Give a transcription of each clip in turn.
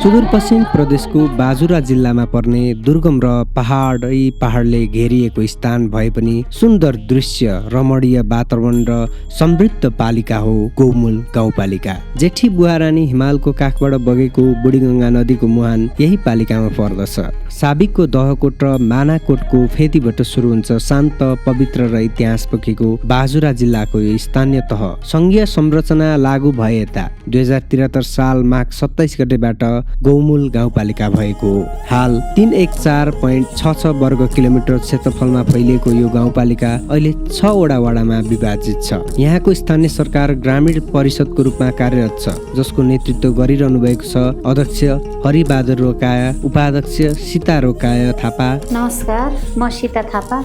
सुदूरपश्चिम प्रदेशको बाजुरा जिल्लामा पर्ने दुर्गम र पहाडले घेरिएको स्थान भए पनि सुन्दर दृश्य, रमणीय वातावरण र समृद्ध पालिका हो गौमुल गाउँपालिका। जेठी बुहारानी हिमालको काखबाट बगेको बुढीगङ्गा नदीको मुहान यही पालिकामा पर्दछ। साबिकको दहकोट र मानाकोटको फेदीबाट सुरु हुन्छ शान्त, पवित्र र इतिहास बोकेको बाजुरा जिल्लाको यो स्थानीय तह संघीय संरचना लागू भए यता 2073 साल माघ 27 गतेबाट गौमुल गाउँपालिका भएको हो। हाल 314.66 वर्ग किलोमिटर क्षेत्रफलमा फैलिएको यो गाउँपालिका अहिले 6 वटा वडामा विभाजित छ। यहाँको स्थानीय सरकार ग्रामीण परिषदको रूपमा कार्यरत छ, जसको नेतृत्व गरिरहनु भएको छ अध्यक्ष हरिबहादुर रोकाया, उपाध्यक्ष सीता रोकाया थापा। नमस्कार, म सीता थापा,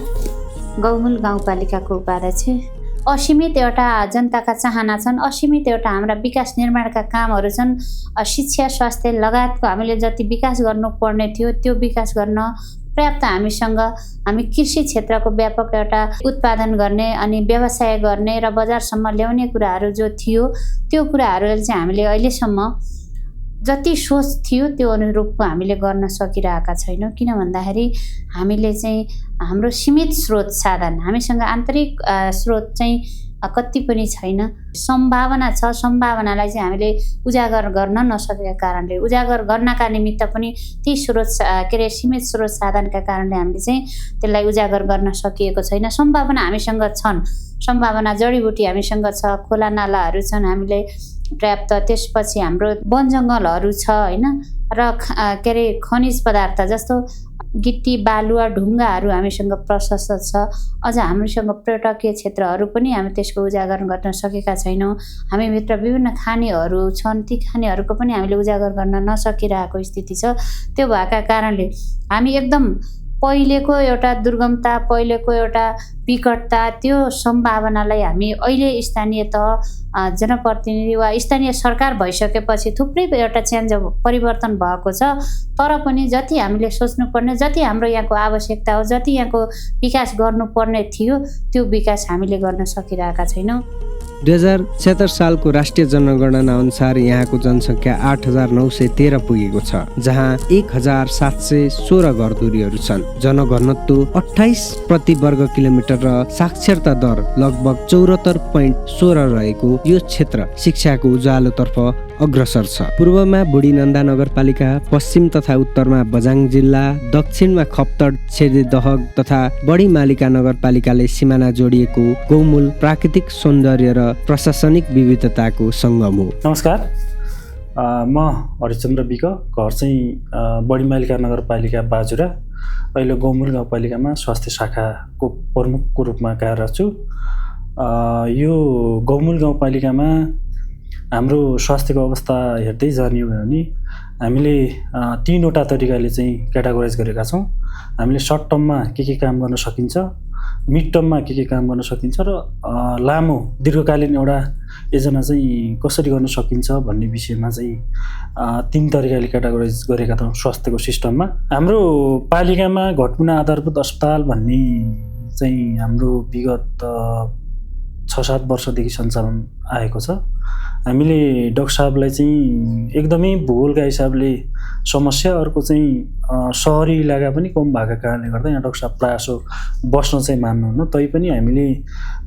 गौमुल गाउँपालिकाको उपाध्यक्ष। असीमित एउटा जनताका चाहना छन्, असीमित एउटा हाम्रा विकास निर्माणका कामहरू छन्। शिक्षा, स्वास्थ्य लगायतको हामीले जति विकास गर्नुपर्ने थियो त्यो विकास गर्न पर्याप्त हामी कृषि क्षेत्रको व्यापक एउटा उत्पादन गर्ने अनि व्यवसाय गर्ने र बजारसम्म ल्याउने कुराहरू जो थियो त्यो कुराहरू चाहिँ हामीले अहिलेसम्म जति सोच थियो त्यो अनुरूपको हामीले गर्न सकिरहेका छैनौँ। किन भन्दाखेरि हामीले चाहिँ हाम्रो सीमित स्रोत साधन, हामीसँग आन्तरिक स्रोत चाहिँ कति पनि छैन। सम्भावना छ, सम्भावनालाई चाहिँ हामीले उजागर गर्न नसकेका कारणले, उजागर गर्नका निमित्त पनि ती सीमित स्रोत साधनका कारणले हामीले चाहिँ त्यसलाई उजागर गर्न सकिएको छैन। सम्भावना हामीसँग छन्, सम्भावना जडीबुटी हामीसँग छ, खोला नालाहरू छन् हामीले पर्याप्त, त्यसपछि हाम्रो वन जङ्गलहरू छ होइन, र खनिज पदार्थ जस्तो गिट्टी, बालुवा, ढुङ्गाहरू हामीसँग प्रशस्त छ। अझ हामीसँग पर्यटकीय क्षेत्रहरू पनि हामी त्यसको उजागर गर्न सकेका छैनौँ। हामीभित्र विभिन्न खानीहरू छन्, ती खानीहरूको पनि हामीले उजागर गर्न नसकिरहेको स्थिति छ। त्यो भएका कारणले हामी एकदम पहिलेको एउटा दुर्गमता, पहिलेको एउटा विकटता, त्यो सम्भावनालाई हामी अहिले स्थानीय तह, जनप्रतिनिधि वा स्थानीय सरकार भइसकेपछि थुप्रै एउटा परिवर्तन भएको छ। तर पनि जति हामीले सोच्नुपर्ने, जति हाम्रो यहाँको आवश्यकता हो, जति यहाँको विकास गर्नुपर्ने थियो त्यो विकास हामीले गर्न सकिरहेका छैनौँ। 2076 सालको राष्ट्रिय जनगणना अनुसार यहाँको जनसङ्ख्या 8,913 पुगेको छ, जहाँ 1,716 घरधुरीहरू छन्। जनघनत्व 28 प्रति वर्ग किलोमिटर र साक्षरता दर लगभग 74.16 रहेको यो क्षेत्र शिक्षाको उज्यालोतर्फ अग्रसर छ। पूर्वमा बुढीनन्दा नगरपालिका, पश्चिम तथा उत्तरमा बझाङ जिल्ला, दक्षिणमा खप्तड, छेदीदहग तथा बढीमालिका नगरपालिकाले सिमाना जोडिएको गौमुल प्राकृतिक सौन्दर्य र प्रशासनिक विविधताको सङ्गम हो। नमस्कार, म हरिचन्द्र विक, घर चाहिँ बढीमालिका नगरपालिका बाजुरा, अहिले गौमुल गाउँपालिकामा स्वास्थ्य शाखाको प्रमुखको रूपमा कार्यरत छु। यो गौमुल गाउँपालिकामा हाम्रो स्वास्थ्यको अवस्था हेर्दै जाने हो भने हामीले 3वटा तरिकाले चाहिँ क्याटेगोराइज गरेका छौँ। हामीले सर्ट टर्ममा के काम गर्न सकिन्छ, मिड टर्ममा के काम गर्न सकिन्छ र लामो दीर्घकालीन एउटा योजना चाहिँ कसरी गर्न सकिन्छ भन्ने विषयमा चाहिँ 3 तरिकाले क्याटेगोराइज गरेका छौँ स्वास्थ्यको सिस्टममा। हाम्रो पालिकामा घटमुना आधारभूत अस्पताल भन्ने चाहिँ हाम्रो विगत 6-7 वर्षदेखि सञ्चालन आएको छ। हामीले डाक्टर साहबलाई चाहिँ एकदमै भूगोलका हिसाबले समस्या, अर्को चाहिँ सहरी इलाका पनि कम भएको कारणले गर्दा यहाँ डाक्टर साहब प्रायःसो बस्न चाहिँ मान्नुहुन्न। तैपनि हामीले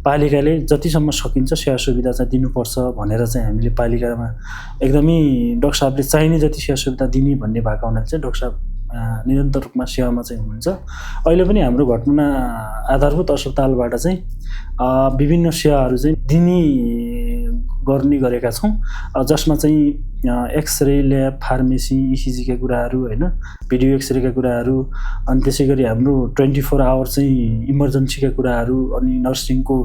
पालिकाले जतिसम्म सकिन्छ सेवा सुविधा चाहिँ दिनुपर्छ भनेर चाहिँ हामीले पालिकामा एकदमै डाक्टर साहबले चाहिने जति सेवा सुविधा दिने भन्ने भएको हुनाले चाहिँ डाक्टर साहब निरन्तर रूपमा सेवामा चाहिँ हुनुहुन्छ। अहिले पनि हाम्रो घटना आधारभूत अस्पतालबाट चाहिँ विभिन्न सेवाहरू चाहिँ दिने गर्ने गरेका छौँ, जसमा चाहिँ एक्सरे ल्याब, फार्मेसी, इसिजीका कुराहरू होइन, भिडियो एक्सरेका कुराहरू, अनि त्यसै गरी हाम्रो 24 आवर चाहिँ इमर्जेन्सीका कुराहरू, अनि नर्सिङको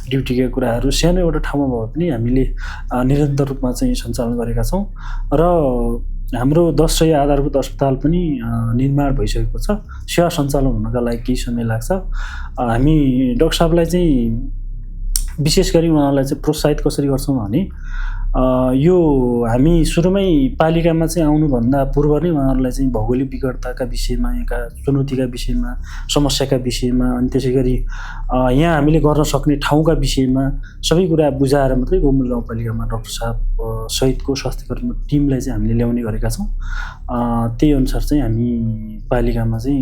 ड्युटीका कुराहरू सानो एउटा ठाउँमा भए पनि हामीले निरन्तर रूपमा चाहिँ सञ्चालन गरेका छौँ। र हाम्रो 10 सय आधारभूत अस्पताल पनि निर्माण भइसकेको छ। सेवा सञ्चालन हुनका लागि केही समय लाग्छ। हामी डाक्टर साहबलाई चाहिँ विशेष गरी उहाँलाई चाहिँ प्रोत्साहित कसरी गर्छौँ भने यो हामी सुरुमै पालिकामा चाहिँ आउनुभन्दा पूर्व नै उहाँहरूलाई चाहिँ भौगोलिक विकटताका विषयमा, यहाँका चुनौतीका विषयमा, समस्याका विषयमा, अनि त्यसै गरी यहाँ हामीले गर्न सक्ने ठाउँका विषयमा सबै कुरा बुझाएर मात्रै गोमुल गाउँपालिकामा डाक्टर साहब सहितको स्वास्थ्यकर्मी टिमलाई चाहिँ हामीले ल्याउने गरेका छौँ। त्यही अनुसार चाहिँ हामी पालिकामा चाहिँ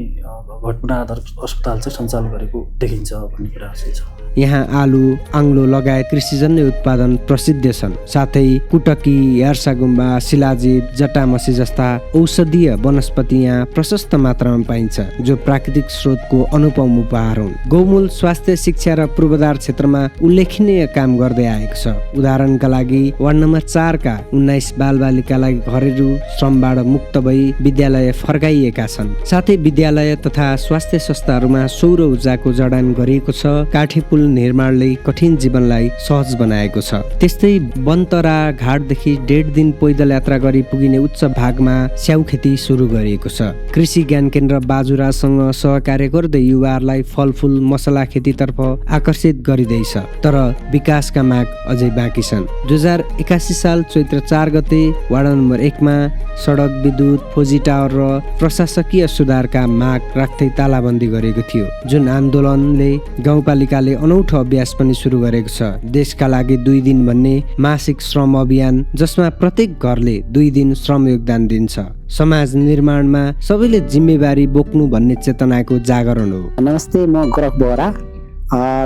घटबढा आधार अस्पताल चाहिँ सञ्चालन गरेको देखिन्छ भन्ने कुरा चाहिँ छ। यहाँ आलु, आङ्लो लगायत कृषिजन्य उत्पादन प्रसिद्ध छन्। साथै कुटकी, यार्सागुम्बा, शिलाजित, जटामसी जस्ता औषधीय वनस्पति यहाँ प्रशस्त मात्रामा पाइन्छ, जो प्राकृतिक स्रोतको अनुपम उपहार हुन्। गौमूल स्वास्थ्य, शिक्षा र पूर्वाधार क्षेत्रमा उल्लेखनीय काम गर्दै आएको छ। उदाहरणका लागि वार्ड नम्बर 4 का 19 बालबालिकालाई घरेलु श्रमबाट मुक्त भई विद्यालय फर्काइएका छन्। साथै विद्यालय तथा स्वास्थ्य संस्थाहरूमा सौर ऊर्जाको जडान गरिएको छ। काठे पुल निर्माणले कठिन जीवनलाई सहज बनाएको छ। त्यस्तै बनतरा घाटदेखि 1.5 दिन पैदल यात्रा गरी पुगिने उच्च भागमा स्याउ खेती सुरु गरिएको छ। कृषि ज्ञान केन्द्र बाजुरासँग सहकार्य गर्दै युवाहरूलाई फलफुल, मसला खेतीतर्फ आकर्षित गरिँदैछ। तर विकासका माग अझै बाँकी छन्। 2081 साल चैत्र 4 गते वार्ड नम्बर 1 मा सडक, विद्युत, फौजी टावर र प्रशासकीय सुधारका माग राख्दै तालाबन्दी गरेको थियो। जुन आन्दोलनले गाउँपालिकाले अनौठो अभ्यास पनि सुरु गरेको छ, देशका लागि 2 दिन भन्ने मासिक श्रम अभियान, जसमा प्रत्येक घरले 2 दिन श्रम योगदान दिन्छ। समाज निर्माणमा सबैले जिम्मेवारी बोक्नु भन्ने चेतनाको जागरण हो। नमस्ते, म गोरख बोहरा,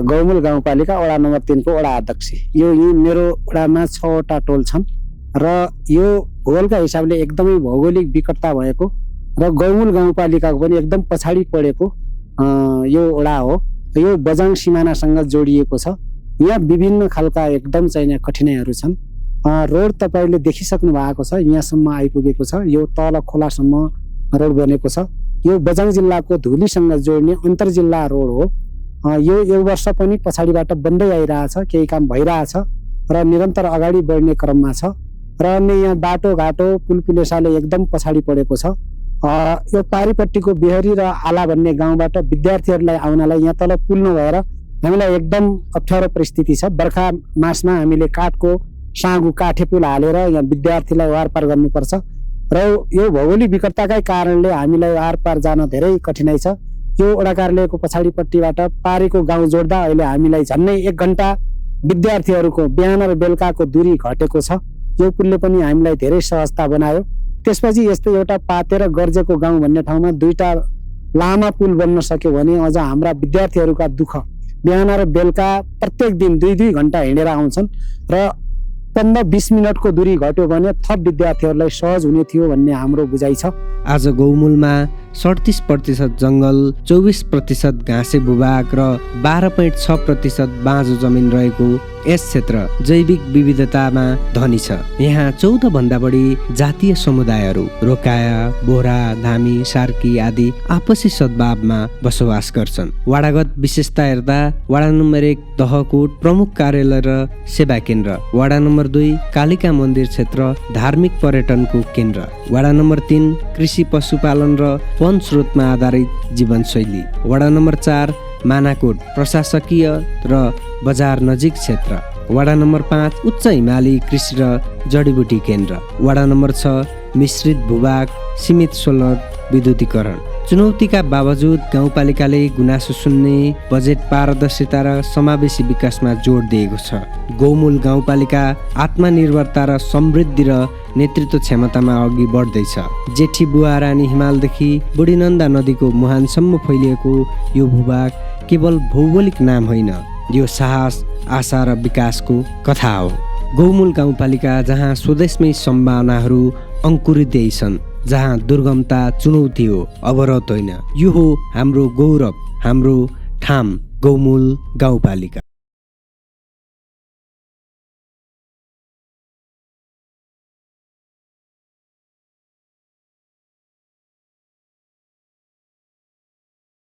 गौमूल गाउँपालिका वडा नम्बर 3 को वडा अध्यक्ष। यो मेरो वडामा 6 वटा टोल छन् र यो भूगोलका हिसाबले एकदमै भौगोलिक विकटता भएको र गौमूल गाउँपालिकाको पनि एकदम पछाडि परेको यो वडा हो। यो बजाङ सिमानासँग जोडिएको छ। यहाँ विभिन्न खालका एकदम चाहिने कठिनाइहरू छन्। रोड तपाईँले देखिसक्नु भएको छ, यहाँसम्म आइपुगेको छ। यो तल खोलासम्म रोड बनेको छ। यो बजाङ जिल्लाको धुलीसँग जोड्ने अन्तर्जिल्ला रोड हो। यो वर्ष पनि पछाडिबाट बन्दै आइरहेछ, केही काम भइरहेछ र निरन्तर अगाडि बढ्ने क्रममा छ। र अन्य यहाँ बाटोघाटो, पुलपुलेसाले एकदम पछाडि परेको छ। यो पारिपट्टिको बेहरी र आला भन्ने गाउँबाट विद्यार्थीहरूलाई आउनलाई यहाँ तल पुल नभएर हामीलाई एकदम अप्ठ्यारो परिस्थिति छ। बर्खा मासमा हामीले काठको साँगु, काठे पुल हालेर यहाँ विद्यार्थीलाई वारपार गर्नुपर्छ र यो भौगोलिक विकटताकै कारणले हामीलाई वारपार जान धेरै कठिनाइ छ। यो वडा कार्यालयको पछाडिपट्टिबाट पारेको गाउँ जोड्दा अहिले हामीलाई झन्नै 1 घण्टा विद्यार्थीहरूको बिहान र बेलुकाको दूरी घटेको छ। यो पुलले पनि हामीलाई धेरै सहजता बनायो। त्यसपछि यस्तै एउटा पाते र गर्जेको गाउँ भन्ने ठाउँमा 2टा लामा पुल बन्न सक्यो भने अझ हाम्रा विद्यार्थीहरूका दुःख, बिहान र बेलुका प्रत्येक दिन 2-2 घण्टा हिँडेर आउँछन् र 15-20 मिनटको दूरी घट्यो भने थप विद्यार्थीहरूलाई सहज हुने थियो भन्ने हाम्रो बुझाइ छ। आज गौमूलमा 37% जङ्गल, 24% घाँसे भूभाग र 12.6% बाँझो जमिन रहेको यस क्षेत्र जैविक विविधतामा धनी छ। यहाँ 14 भन्दा बढी जातीय समुदायहरू रोकाया, बोहरा, धामी, सार्की आदि आपसी सद्भावमा बसोबास गर्छन्। वाडागत विशेषता हेर्दा वाडा नम्बर 1 दहकोट प्रमुख कार्यालय र सेवा केन्द्र, वाडा नम्बर 2 कालिका मन्दिर क्षेत्र धार्मिक पर्यटनको केन्द्र, वाडा नम्बर 3 कृषि पशुपालन र वन स्रोतमा आधारित जीवनशैली, वाडा नम्बर 4 मानाकोट प्रशासकीय र बजार नजिक क्षेत्र, वाडा नम्बर 5 उच्च हिमाली कृषि र जडीबुटी केन्द्र, वाडा नम्बर 6 मिश्रित भूभाग, सीमित सोलर विद्युतीकरण, चुनौतीका बावजुद गाउँपालिकाले गुनासो सुन्ने, बजेट पारदर्शिता र समावेशी विकासमा जोड दिएको छ। गौमूल गाउँपालिका आत्मनिर्भरता र समृद्धि र नेतृत्व क्षमतामा अघि बढ्दैछ। जेठी बुवा रानी हिमालदेखि बुढीनन्दा नदीको मुहानसम्म फैलिएको यो भूभाग केवल भौगोलिक नाम होइन, यो साहस, आशा र विकासको कथा हो। गौमूल गाउँपालिका जहाँ स्वदेशमै सम्भावनाहरू अङ्कुरिँदै छन्, जहाँ दुर्गमता चुनौती हो, अवरोध होइन। यो हो हाम्रो गौरव, हाम्रो ठाम गौमूल गाउँपालिका।